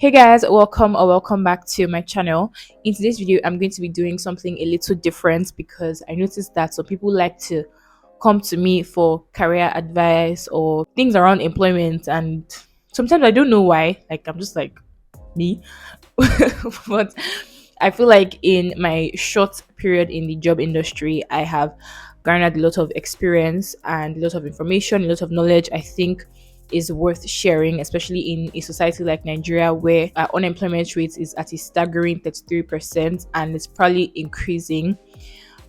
Hey guys, welcome or welcome back to my channel. In today's video, I'm going to be doing something a little different because I noticed that some people like to come to me for career advice or things around employment, and sometimes I don't know why. Like I'm just like me, but I feel like in my short period in the job industry, I have garnered a lot of experience and a lot of information, a lot of knowledge. I think is worth sharing, especially in a society like Nigeria, where our unemployment rate is at a staggering 33% and it's probably increasing.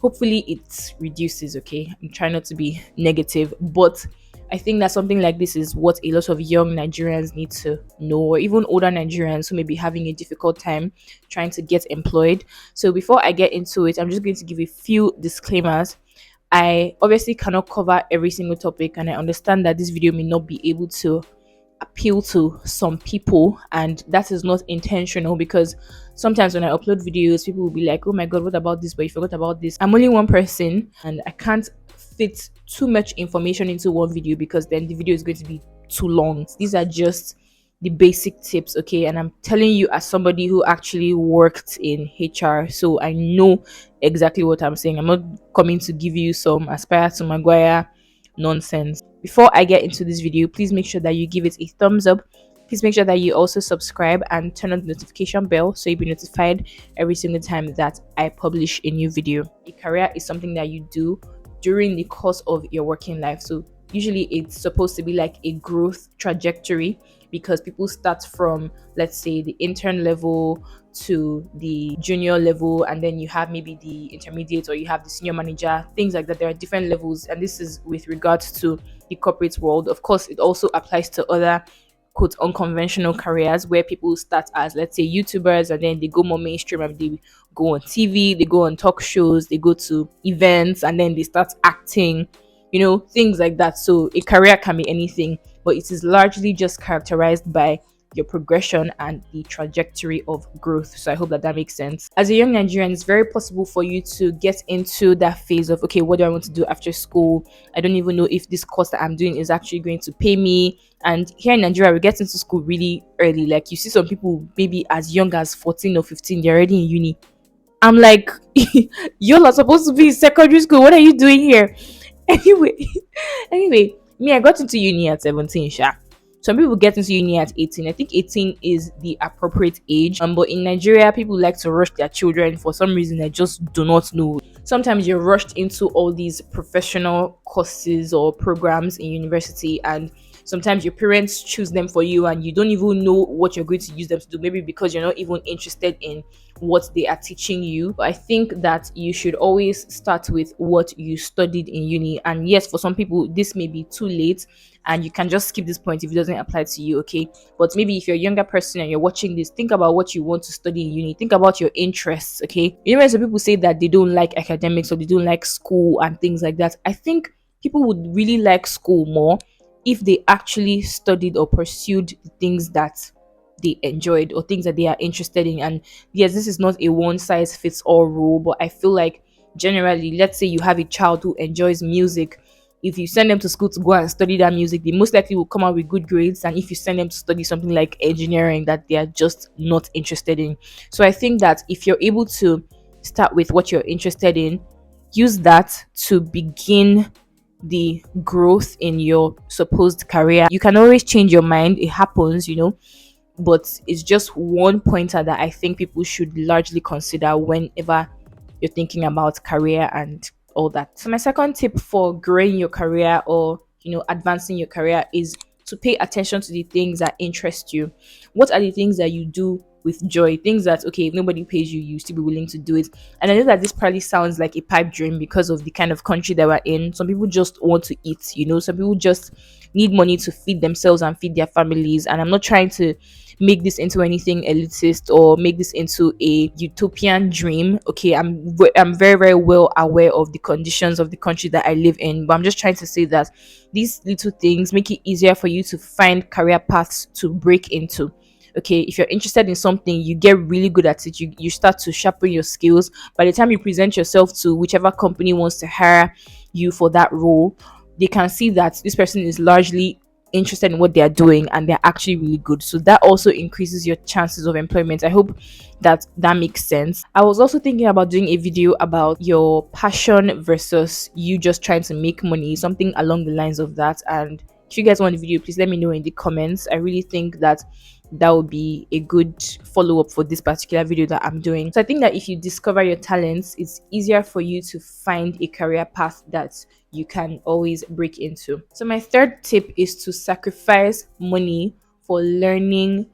Hopefully, it reduces. Okay, I'm trying not to be negative, but I think that something like this is what a lot of young Nigerians need to know, or even older Nigerians who may be having a difficult time trying to get employed. So, before I get into it, I'm just going to give a few disclaimers. I obviously cannot cover every single topic, and I understand that this video may not be able to appeal to some people, and that is not intentional because sometimes when I upload videos, people will be like, oh my god, what about this? But you forgot about this. I'm only one person and I can't fit too much information into one video because then the video is going to be too long. These are just the basic tips, okay? And I'm telling you as somebody who actually worked in HR, so I know exactly what I'm saying. I'm not coming to give you some aspire to Maguire nonsense. Before I get into this video, please make sure that you give it a thumbs up. Please make sure that you also subscribe and turn on the notification bell so you'll be notified every single time that I publish a new video. A career is something that you do during the course of your working life. So usually it's supposed to be like a growth trajectory because people start from, let's say, the intern level to the junior level, and then you have maybe the intermediate or you have the senior manager, things like that. There are different levels, and this is with regards to the corporate world. Of course, it also applies to other quote unconventional careers where people start as, let's say, YouTubers, and then they go more mainstream and they go on TV, they go on talk shows, they go to events, and then they start acting, things like that. So a career can be anything, but it is largely just characterized by your progression and the trajectory of growth. So I hope that that makes sense. As a young Nigerian, it's very possible for you to get into that phase of, okay, what do I want to do after school? I don't even know if this course that I'm doing is actually going to pay me. And here in Nigeria, we get into school really early. Like you see some people maybe as young as 14 or 15, they're already in uni. I'm like, you're not supposed to be in secondary school. What are you doing here? Anyway, anyway, me, I got into uni at 17, sha. Some people get into uni at 18. I think 18 is the appropriate age. But in Nigeria, people like to rush their children for some reason. I just do not know. Sometimes you're rushed into all these professional courses or programs in university, and sometimes your parents choose them for you and you don't even know what you're going to use them to do, maybe because you're not even interested in what they are teaching you. But I think that you should always start with what you studied in uni. And yes, for some people this may be too late and you can just skip this point if it doesn't apply to you, okay? But maybe if you're a younger person and you're watching this, think about what you want to study in uni. Think about your interests, okay? When some people say that they don't like academics or they don't like school and things like that, I think people would really like school more if they actually studied or pursued the things that they enjoyed or things that they are interested in. And yes, this is not a one size fits all rule, but I feel like generally, let's say you have a child who enjoys music. If you send them to school to go and study that music, they most likely will come out with good grades. And if you send them to study something like engineering that they are just not interested in. So I think that if you're able to start with what you're interested in, use that to begin the growth in your supposed career. You can always change your mind. It happens, but it's just one pointer that I think people should largely consider whenever you're thinking about career and all that. So my second tip for growing your career or advancing your career is to pay attention to the things that interest you. What are the things that you do with joy? Things that, okay, if nobody pays you, you still be willing to do it. And I know that this probably sounds like a pipe dream because of the kind of country that we're in. Some people just want to eat, some people just need money to feed themselves and feed their families. And I'm not trying to make this into anything elitist or make this into a utopian dream. Okay, I'm very, very well aware of the conditions of the country that I live in, but I'm just trying to say that these little things make it easier for you to find career paths to break into. Okay, if you're interested in something, you get really good at it, you start to sharpen your skills. By the time you present yourself to whichever company wants to hire you for that role, they can see that this person is largely interested in what they are doing and they're actually really good. So that also increases your chances of employment. I hope that that makes sense. I was also thinking about doing a video about your passion versus you just trying to make money, something along the lines of that. And if you guys want the video, please let me know in the comments. I really think that that would be a good follow-up for this particular video that I'm doing. So I think that if you discover your talents, it's easier for you to find a career path that you can always break into. So my third tip is to sacrifice money for learning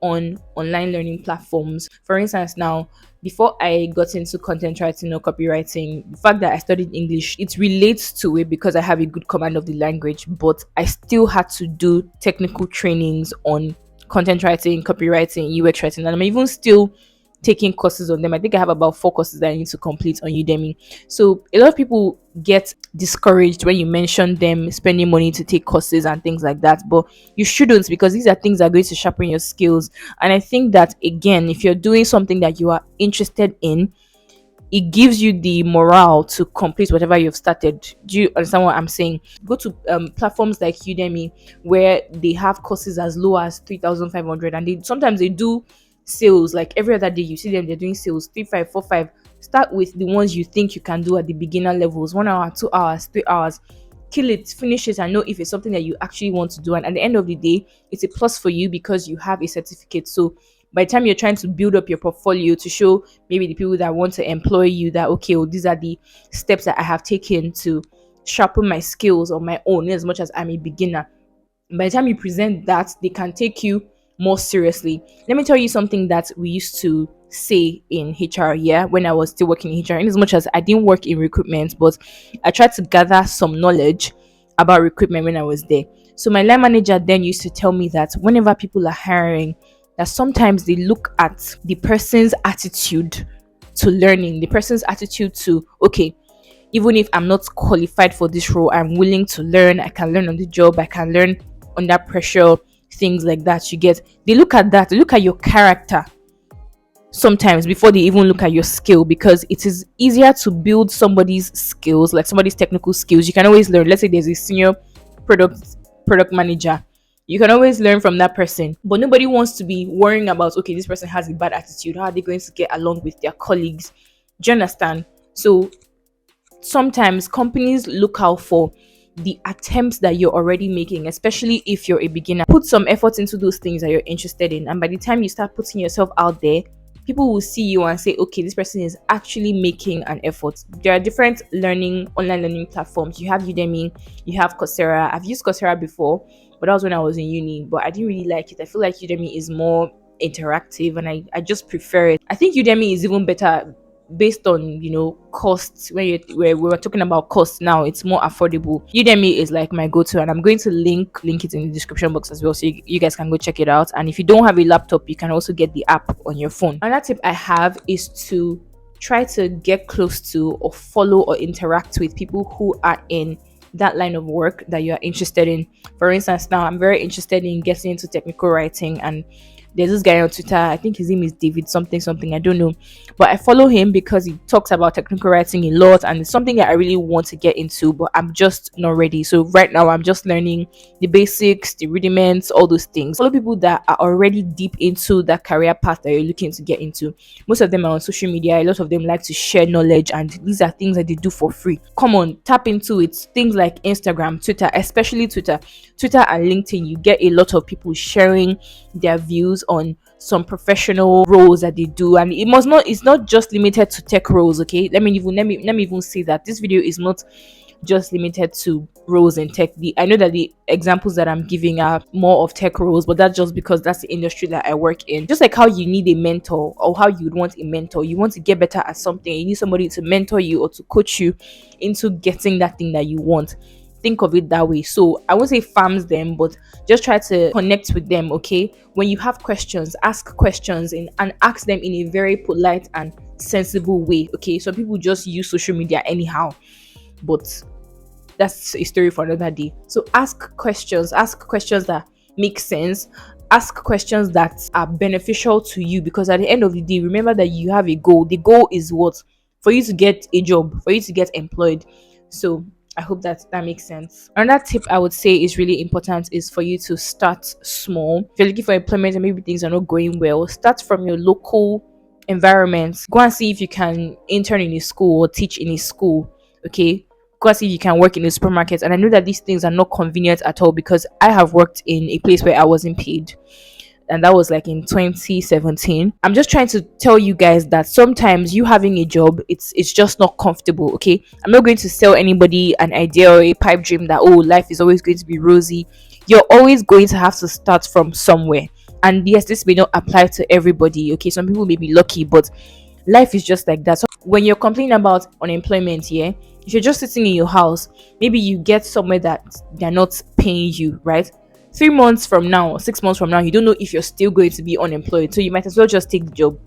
on online learning platforms. For instance, now, before I got into content writing or copywriting, the fact that I studied English, it relates to it because I have a good command of the language, but I still had to do technical trainings on content writing, copywriting, UX writing, and I'm even still taking courses on them. I think I have about 4 courses that I need to complete on Udemy. So a lot of people get discouraged when you mention them spending money to take courses and things like that, but you shouldn't, because these are things that are going to sharpen your skills. And I think that, again, if you're doing something that you are interested in, it gives you the morale to complete whatever you've started. Do you understand what I'm saying? Go to platforms like Udemy, where they have courses as low as 3,500, and they sometimes they do sales. Like every other day you see them, they're doing sales 3, 5, 4, 5. Start with the ones you think you can do at the beginner levels, 1 hour, 2 hours, 3 hours. Kill it, finish it, and know if it's something that you actually want to do. And at the end of the day, it's a plus for you because you have a certificate. So by the time you're trying to build up your portfolio to show maybe the people that want to employ you that, okay, well, these are the steps that I have taken to sharpen my skills on my own, as much as I'm a beginner, by the time you present that, they can take you more seriously. Let me tell you something that we used to say in HR, yeah, when I was still working in HR. In as much as I didn't work in recruitment, but I tried to gather some knowledge about recruitment when I was there. So my line manager then used to tell me that whenever people are hiring, that sometimes they look at the person's attitude to learning, the person's attitude to, okay, even if I'm not qualified for this role, I'm willing to learn. I can learn on the job. I can learn under pressure, things like that. You get, they look at that, they look at your character sometimes before they even look at your skill, because it is easier to build somebody's skills, like somebody's technical skills. You can always learn. Let's say there's a senior product manager, you can always learn from that person, but nobody wants to be worrying about, okay, this person has a bad attitude, how are they going to get along with their colleagues? Do you understand? So sometimes companies look out for the attempts that you're already making, especially if you're a beginner. Put some effort into those things that you're interested in, and by the time you start putting yourself out there, people will see you and say, okay, this person is actually making an effort. There are different online learning platforms. You have Udemy, you have Coursera. I've used Coursera before, but that was when I was in uni, but I didn't really like it. I feel like Udemy is more interactive, and I just prefer it. I think Udemy is even better based on, costs. Where we were talking about costs, now it's more affordable. Udemy is like my go-to, and I'm going to link it in the description box as well, so you guys can go check it out. And if you don't have a laptop, you can also get the app on your phone. Another tip I have is to try to get close to or follow or interact with people who are in that line of work that you are interested in. For instance, now I'm very interested in getting into technical writing, and there's this guy on Twitter, I think his name is David something, I don't know, but I follow him because he talks about technical writing a lot, and it's something that I really want to get into, but I'm just not ready. So right now I'm just learning the basics, the rudiments, all those things. Follow people that are already deep into that career path that you're looking to get into. Most of them are on social media. A lot of them like to share knowledge, and these are things that they do for free. Come on, tap into it. Things like Instagram, Twitter, especially Twitter and LinkedIn, you get a lot of people sharing their views on some professional roles that they do, and it's not just limited to tech roles. Okay, let me even say that this video is not just limited to roles in tech. I know that the examples that I'm giving are more of tech roles, but that's just because that's the industry that I work in. Just like how you need a mentor, or how you would want a mentor, you want to get better at something, you need somebody to mentor you or to coach you into getting that thing that you want. Think of it that way. So I won't say farms them, but just try to connect with them. Okay, when you have questions, ask questions and ask them in a very polite and sensible way. Okay, so people just use social media anyhow, but that's a story for another day. So ask questions that make sense, ask questions that are beneficial to you, because at the end of the day, remember that you have a goal. The goal is what? For you to get a job, for you to get employed. So I hope that that makes sense. Another tip I would say is really important is for you to start small. If you're looking for employment and maybe things are not going well, start from your local environment. Go and see if you can intern in a school or teach in a school. Okay. Go and see if you can work in a supermarket. And I know that these things are not convenient at all because I have worked in a place where I wasn't paid, and that was like in 2017. I'm just trying to tell you guys that sometimes you having a job, it's just not comfortable. Okay, I'm not going to sell anybody an idea or a pipe dream that, oh, life is always going to be rosy. You're always going to have to start from somewhere. And yes, this may not apply to everybody. Okay, some people may be lucky, but life is just like that. So when you're complaining about unemployment, yeah, if you're just sitting in your house, maybe you get somewhere that they're not paying you, right? 3 months from now, 6 months from now, you don't know if you're still going to be unemployed. So you might as well just take the job.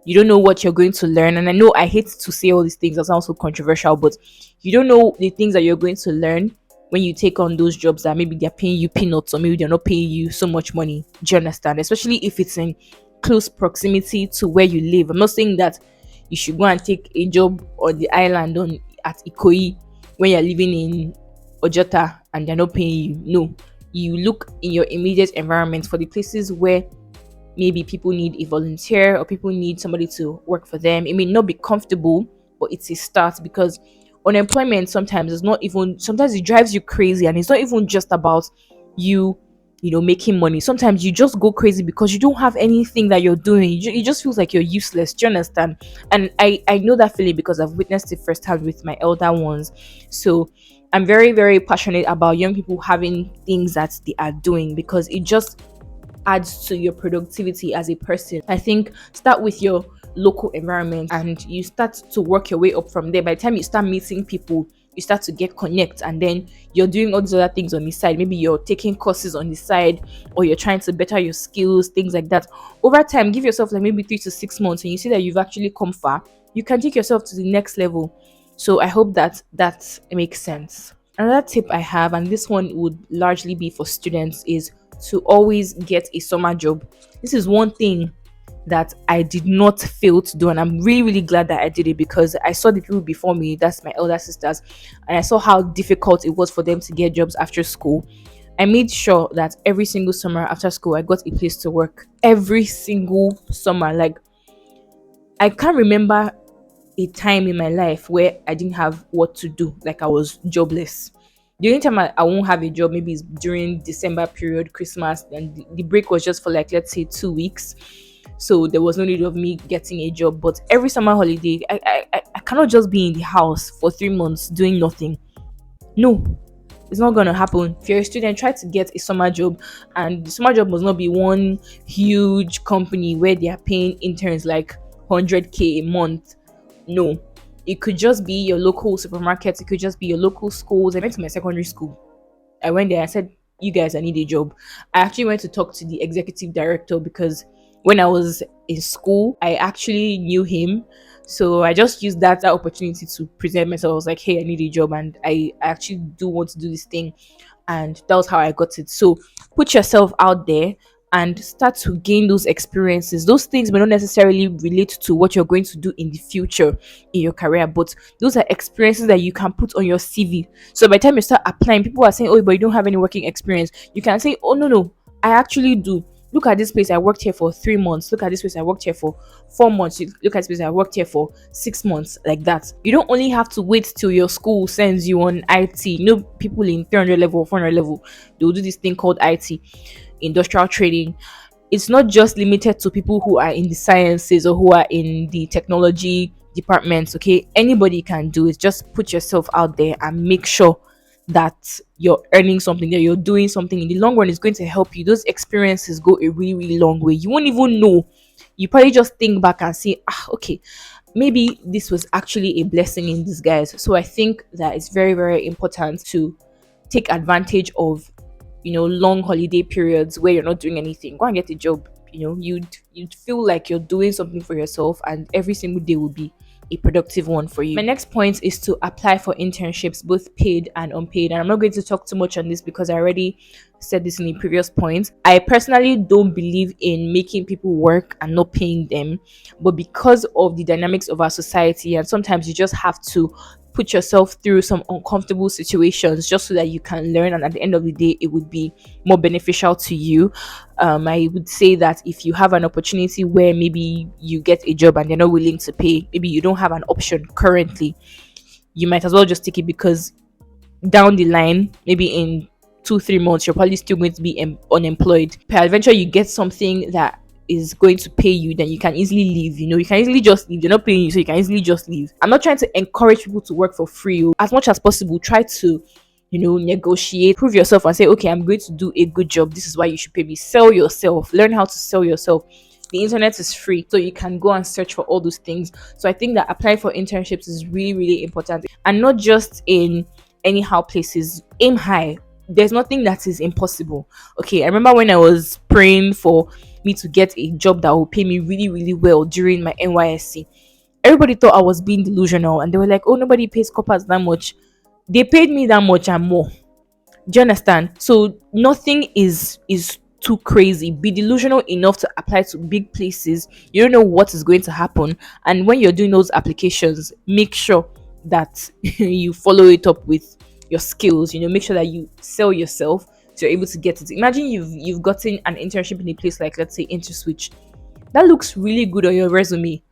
You don't know what you're going to learn. And I know I hate to say all these things, that sounds so controversial, but you don't know the things that you're going to learn when you take on those jobs that maybe they're paying you peanuts or maybe they're not paying you so much money. Do you understand? Especially if it's in close proximity to where you live. I'm not saying that you should go and take a job on the island on at Ikoyi when you're living in Ojota and they're not paying you. No, you look in your immediate environment for the places where maybe people need a volunteer or people need somebody to work for them. It may not be comfortable, but it's a start because unemployment sometimes is not even, sometimes it drives you crazy, and it's not even just about you making money. Sometimes you just go crazy because you don't have anything that you're doing. You just feels like you're useless. Do you understand? And I know that feeling because I've witnessed it firsthand with my elder ones. So I'm very, very passionate about young people having things that they are doing because it just adds to your productivity as a person. I think start with your local environment and you start to work your way up from there. By the time you start meeting people, you start to get connect, and then you're doing all these other things on the side. Maybe you're taking courses on the side, or you're trying to better your skills, things like that. Over time, give yourself like maybe 3 to 6 months, and you see that you've actually come far. You can take yourself to the next level. So I hope that that makes sense. Another tip I have, and this one would largely be for students, is to always get a summer job. This is one thing that I did not fail to do, and I'm really, really glad that I did it because I saw the people before me, that's my elder sisters, and I saw how difficult it was for them to get jobs after school. I made sure that every single summer after school I got a place to work. Every single summer. Like, I can't remember a time in my life where I didn't have what to do, like I was jobless. The only time I won't have a job maybe is during December period, Christmas, and the break was just for like, let's say, 2 weeks. So there was no need of me getting a job. But every summer holiday, I cannot just be in the house for 3 months doing nothing. No, it's not gonna happen. If you're a student, try to get a summer job, and the summer job must not be one huge company where they are paying interns like 100K a month. No, it could just be your local supermarket. It could just be your local schools. I went to my secondary school. I went there. I said, "You guys, I need a job." I actually went to talk to the executive director because when I was in school, I actually knew him. So I just used that opportunity to present myself. I was like, "Hey, I need a job, and I actually do want to do this thing," and that was how I got it. So put yourself out there and start to gain those experiences. Those things may not necessarily relate to what you're going to do in the future in your career, but those are experiences that you can put on your CV. So by the time you start applying, people are saying, "Oh, but you don't have any working experience." You can say, "Oh, no, no, I actually do. Look at this place, I worked here for 3 months. Look at this place, I worked here for 4 months. Look at this place, I worked here for 6 months," like that. You don't only have to wait till your school sends you on IT. You know, people in 300 level, 400 level, they'll do this thing called IT, industrial trading. It's not just limited to people who are in the sciences or who are in the technology departments. Okay, anybody can do it. Just put yourself out there and make sure that you're earning something, that you're doing something. In the long run, it's going to help you. Those experiences go a really, really long way. You won't even know. You probably just think back and say, okay, maybe this was actually a blessing in disguise. So I think that it's very, very important to take advantage of long holiday periods where you're not doing anything. Go and get a job. You'd feel like you're doing something for yourself, and every single day will be a productive one for you. My next point is to apply for internships, both paid and unpaid. And I'm not going to talk too much on this because I already said this in the previous point. I personally don't believe in making people work and not paying them, but because of the dynamics of our society, and sometimes you just have to put yourself through some uncomfortable situations just so that you can learn, and at the end of the day it would be more beneficial to you. I would say that if you have an opportunity where maybe you get a job and they're not willing to pay, maybe you don't have an option currently, you might as well just take it, because down the line, maybe in 2 3 months, you're probably still going to be unemployed. Peradventure you get something that is going to pay you, then you can easily leave. You can easily just leave. They're not paying you, so you can easily just leave. I'm not trying to encourage people to work for free. As much as possible, try to negotiate, prove yourself, and say, okay, I'm going to do a good job, this is why you should pay me. Sell yourself, learn how to sell yourself. The internet is free, so you can go and search for all those things. So I think that applying for internships is really, really important, and not just in anyhow places. Aim high. There's nothing that is impossible. Okay, I remember when I was praying for me to get a job that will pay me really, really well during my NYSC. Everybody thought I was being delusional, and they were like, oh, nobody pays coppers that much. They paid me that much and more. Do you understand? So nothing is too crazy. Be delusional enough to apply to big places. You don't know what is going to happen, and when you're doing those applications, make sure that you follow it up with your skills. Make sure that you sell yourself so you're able to get it. Imagine you've gotten an internship in a place like, let's say, InterSwitch. That looks really good on your resume. Do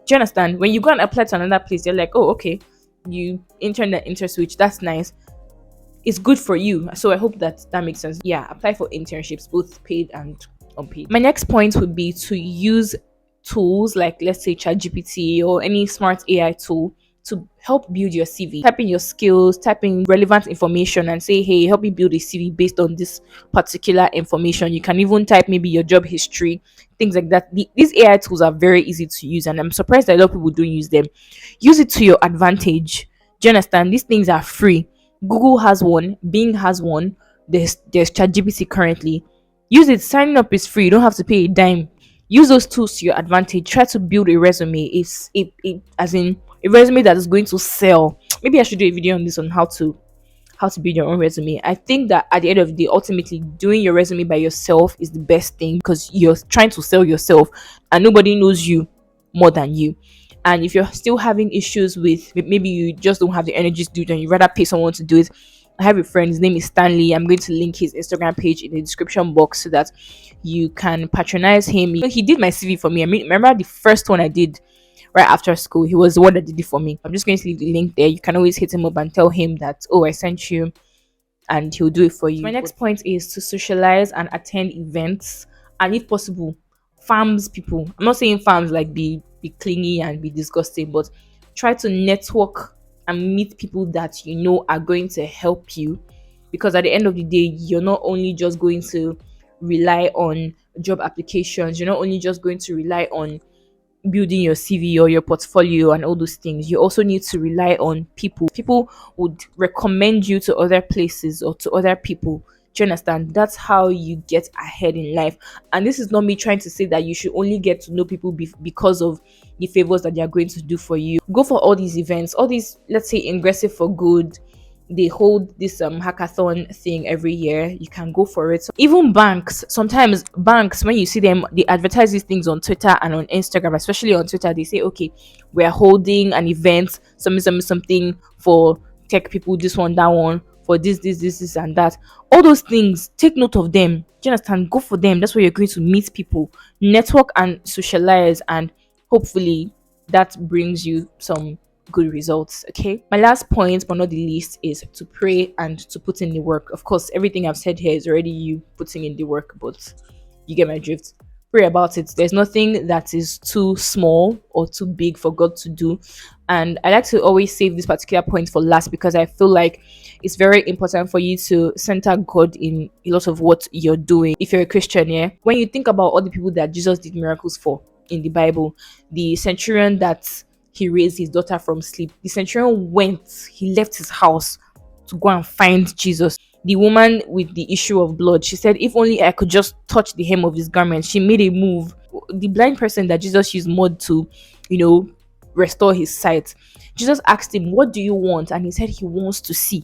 you understand? When you go and apply to another place, you're like, oh, okay, you interned at InterSwitch. That's nice. It's good for you. So I hope that makes sense. Yeah, apply for internships, both paid and unpaid. My next point would be to use tools like, let's say, ChatGPT or any smart AI tool to help build your CV. Type in your skills, type in relevant information, and say, hey, help me build a CV based on this particular information. You can even type maybe your job history, things like that. These AI tools are very easy to use, and I'm surprised that a lot of people don't use them. Use it to your advantage. Do you understand? These things are free. Google has one, Bing has one, there's ChatGPT currently. Use it. Signing up is free. You don't have to pay a dime. Use those tools to your advantage. Try to build a resume. As in a resume that is going to sell. Maybe I should do a video on this, on how to build your own resume. I think that at the end of the day, ultimately doing your resume by yourself is the best thing, because you're trying to sell yourself and nobody knows you more than you. And if you're still having issues with, maybe you just don't have the energy to do it and you rather pay someone to do it, I have a friend, his name is Stanley. I'm going to link his Instagram page in the description box so that you can patronize him. He did my CV for me. I mean, remember the first one I did right after school? He was the one that did it for me. I'm just going to leave the link there. You can always hit him up and tell him that, oh, I sent you, and he'll do it for you. My next point is to socialize and attend events, and if possible, farms people. I'm not saying farms like be clingy and be disgusting, but try to network and meet people that are going to help you, because at the end of the day, you're not only just going to rely on job applications, you're not only just going to rely on building your CV or your portfolio and all those things. You also need to rely on people. People would recommend you to other places or to other people. Do you understand? That's how you get ahead in life. And this is not me trying to say that you should only get to know people because of the favors that they are going to do for you. Go for all these events, all these, let's say, Ingressive for Good. They hold this hackathon thing every year. You can go for it. So even banks, sometimes banks, when you see them, they advertise these things on Twitter and on Instagram, especially on Twitter. They say, okay, we're holding an event, something for tech people, this one, that one, for this and that. All those things, take note of them. Do you understand? Go for them. That's where you're going to meet people, network and socialize, and hopefully that brings you some good results. Okay, my last point but not the least is to pray and to put in the work. Of course, everything I've said here is already you putting in the work, but you get my drift. Pray about it. There's nothing that is too small or too big for God to do, and I like to always save this particular point for last, because I feel like it's very important for you to center God in a lot of what you're doing. If you're a Christian, yeah, when you think about all the people that Jesus did miracles for in the Bible, the centurion that he raised his daughter from sleep. The centurion he left his house to go and find Jesus. The woman with the issue of blood, she said, if only I could just touch the hem of his garment. She made a move. The blind person that Jesus used mud to, restore his sight. Jesus asked him, what do you want? And he said he wants to see.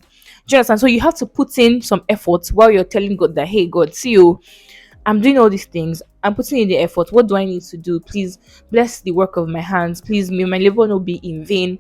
Do you understand? So you have to put in some effort while you're telling God that, hey, God, see you. I'm doing all these things. I'm putting in the effort. What do I need to do? Please bless the work of my hands. Please, may my labor not be in vain.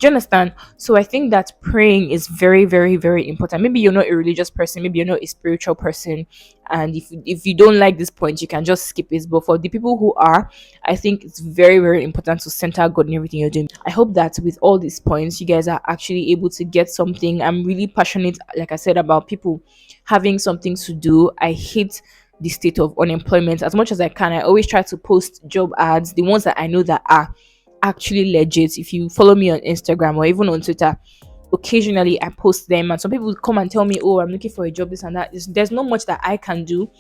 Do you understand? So I think that praying is very, very, very important. Maybe you're not a religious person, maybe you're not a spiritual person, and if you don't like this point, you can just skip it. But for the people who are, I think it's very, very important to center God in everything you're doing. I hope that with all these points, you guys are actually able to get something. I'm really passionate, like I said, about people having something to do. I hate the state of unemployment as much as I can. I always try to post job ads, the ones that I know that are actually legit. If you follow me on Instagram or even on Twitter, occasionally I post them, and some people come and tell me, "Oh, I'm looking for a job, this and that." There's not much that I can do,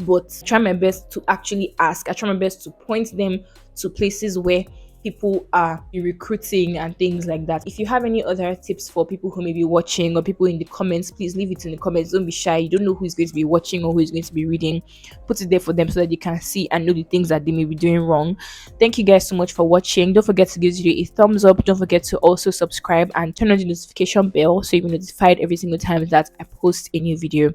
but try my best to actually ask. I try my best to point them to places where people are recruiting and things like that. If you have any other tips for people who may be watching or people in the comments, please leave it in the comments. Don't be shy. You don't know who is going to be watching or who is going to be reading. Put it there for them so that you can see and know the things that they may be doing wrong. Thank you guys so much for watching. Don't forget to give this video a thumbs up. Don't forget to also subscribe and turn on the notification bell so you'll be notified every single time that I post a new video.